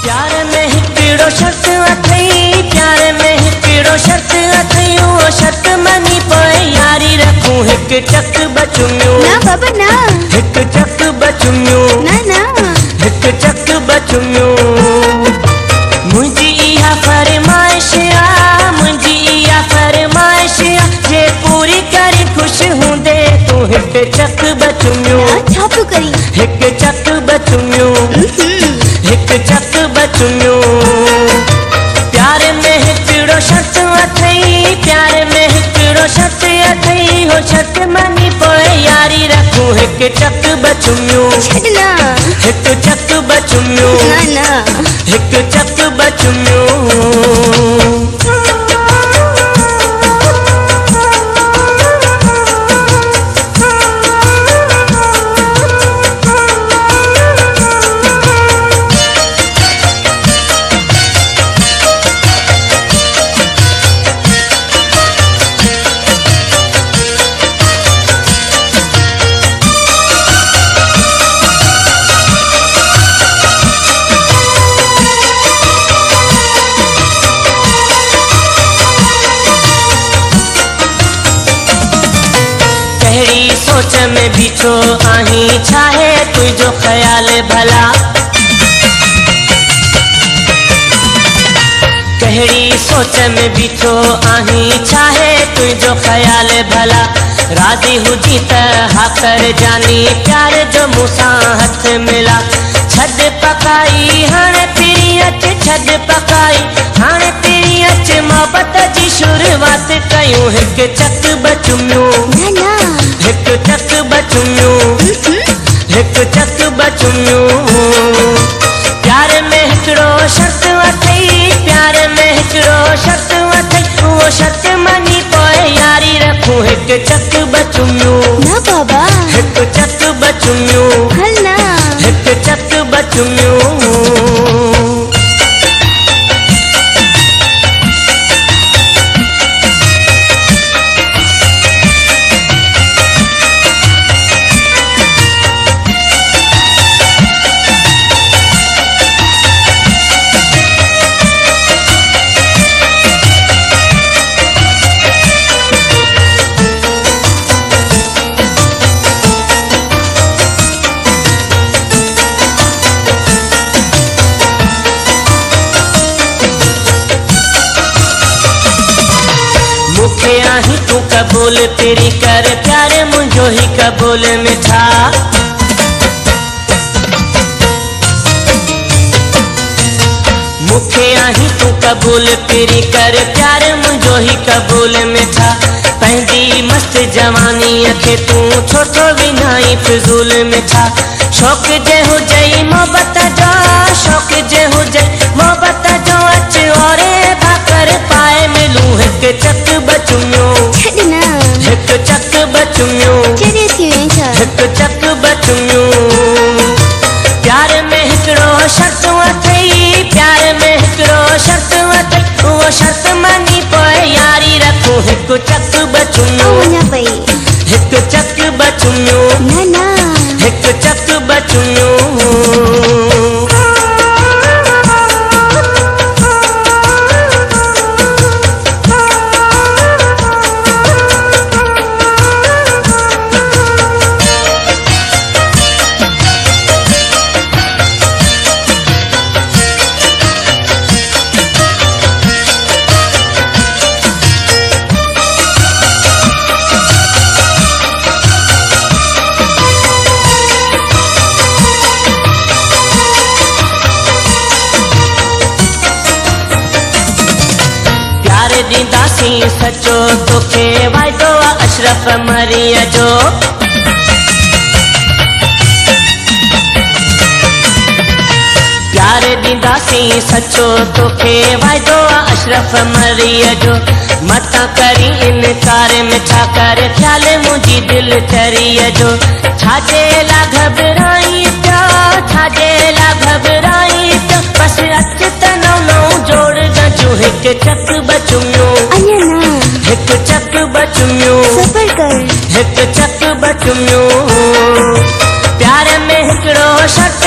प्यार में हिकिड़ो शर्त अथई, प्यार में हिकिड़ो शर्त अथई, वो शर्त मनी पोइ यारी रखूं हिक चक बचुमियो। ना बाबा ना, हिक चक बचुमियो, ना ना, हिक चक बचुमियो। मुंहिंजी इहा फरमाइश आ, मुंहिंजी इहा फरमाइश आ, जे पूरी करे खुश हूंदे तूं हिक चक बचुमियो। छा पियो करी? हिक चक बचुमियो, हिक चक बचुमियो। प्यार में हिकिड़ो शर्त अथई, प्यार में हिकिड़ो शर्त अथई, हो शर्त मनी पोइ यारी रखूं हिक चक बचुमियो। छॾना, हिक चक बचुमियो, ना ना, हिक चक बचुमियो। कहिड़ी सोच में बीठो आहीं, छाहे तुंहिंजो ख्याल भला। कहिड़ी सोच में बीठो आहीं, छाहे तुंहिंजो ख्याल भला। राज़ी हुजी त हा कर जानी, प्यार जो मूंसां हथ मिला। छॾ पकाई हाणे तेरी अच, छॾ पकाई हाणे तेरी अच, मोहबत जी शुरूआत कयूं हिक चक बचुमियो। ना ना, हिक चक बचुमियो, हिक चक बचुमियो। प्यार में हिकिड़ो शर्त अथई, प्यार में हिकिड़ो शर्त अथई, वो शर्त मनी पोइ यारी रखूं हिक चक बचुमियो। ना बाबा, हिक चक बचुमियो, हल ना, हिक चक बचुमियो। मुखे आहीं तूं कबूल तेरी कर, प्यार मुंहिंजो ही कबूल मिठा। मुखे आहीं तूं कबूल तेरी कर, प्यार मुंहिंजो ही कबूल मिठा। पंहिंजी मस्त जवानीअ खे तूं छो थो विञाई फिज़ूल मिठा। शौक़ जे हुजई मोहबत जो, शौक़ जे हुजई मोहबत जो, अच औरे भाकर पाए मिलूं हिक चक बचुमियो। छॾना, हिक चक बचुमियो, चढ़े थी वई छा? हिक चक बचुमियो। प्यार में हिकिड़ो शर्त अथई, प्यार में हिकिड़ो शर्त अथई, वो शर्त मनी पोइ यारी रखूं हिक चक बचुमियो। वञा पई, हिक चक बचुमियो, ना ना, हिक चक बचुमियो। प्यार ॾींदासीं सचो तोखे, वाइदो आहे अशरफ मरीअ जो। प्यार ॾींदासीं सचो तोखे, वाइदो आहे अशरफ मरीअ जो। मतां करी इनकार मिठा कर, ख़्याल मुंहिंजी दिल चरीअ जो। छाजे ला घबराई पिया, छाजे ला घबराई पिया, बसि अच त नओं जोड़ गजूं हिक चक बचुमियो। अञा ना, हिक चक बचुमियो, सबर कर, हिक चक बचुमियो। प्यार में हिकिड़ो शर्त